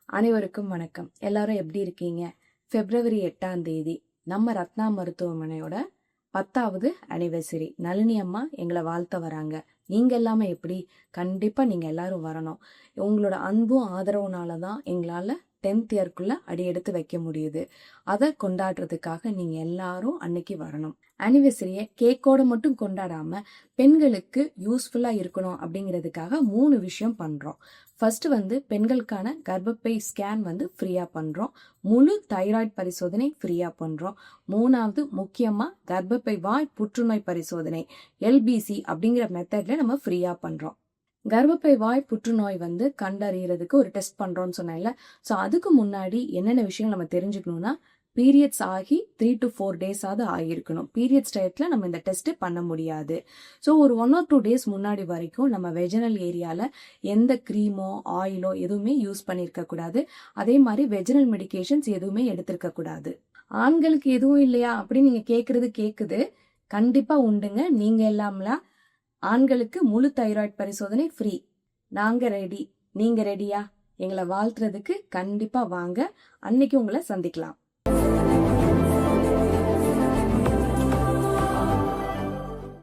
அனைவருக்கும் வணக்கம். எல்லாரும் எப்படி இருக்கீங்க? பிப்ரவரி 8ஆம் தேதி நம்ம ரத்னா மருத்துவமனையோட 10வது அனிவர்சரி. நளினி அம்மா எங்களை வாழ்த்த வராங்க. நீங்க எல்லாமே எப்படி? கண்டிப்பா நீங்க எல்லாரும் வரணும். உங்களோட அன்பும் ஆதரவுனால தான் எங்களால 10th இயர்க்குள்ள அடி எடுத்து வைக்க முடியுது. அதை கொண்டாடுறதுக்காக நீங்க எல்லாரும் அன்னைக்கு வரணும். அனிவர்சரியை கேக்கோட மட்டும் கொண்டாடாம பெண்களுக்கு யூஸ்ஃபுல்லா இருக்கணும் அப்படிங்கிறதுக்காக 3 விஷயம் பண்றோம். ஃபர்ஸ்ட் பெண்களுக்கான கர்ப்பப்பை ஸ்கேன் ஃப்ரீயா பண்றோம். முழு தைராய்டு பரிசோதனை ஃப்ரீயா பண்றோம். 3வது முக்கியமா கர்ப்பப்பை வாய் புற்றுநோய் பரிசோதனை LBC அப்படிங்கிற மெத்தட்ல நம்ம ஃப்ரீயா பண்றோம். கர்ப்பப்பை வாய் புற்றுநோய் கண்டறியறதுக்கு ஒரு டெஸ்ட் பண்றோம்னு சொன்னேன்ல. ஸோ அதுக்கு முன்னாடி என்னென்ன விஷயம் நம்ம தெரிஞ்சுக்கணும்னா, பீரியட்ஸ் ஆகி 3 to 4 days ஆகியிருக்கணும். பீரியட்ஸ் டயத்துல நம்ம இந்த டெஸ்ட் பண்ண முடியாது. ஸோ ஒரு 1 or 2 days முன்னாடி வரைக்கும் நம்ம வெஜினல் ஏரியால எந்த கிரீமோ ஆயிலோ எதுவுமே யூஸ் பண்ணிருக்க கூடாது. அதே மாதிரி வெஜினல் மெடிகேஷன்ஸ் எதுவுமே எடுத்திருக்க கூடாது. ஆண்களுக்கு எதுவும் இல்லையா அப்படின்னு நீங்க கேக்குது. கண்டிப்பா உண்டுங்க. நீங்க எல்லாம்லாம் ஆண்களுக்கு முழு தைராய்டு பரிசோதனை ஃப்ரீ. நாங்க ரெடி. நீங்க ரெடியா? எங்களை வாழ்த்துறதுக்கு கண்டிப்பா வாங்க. அன்னைக்கு உங்களை சந்திக்கலாம்.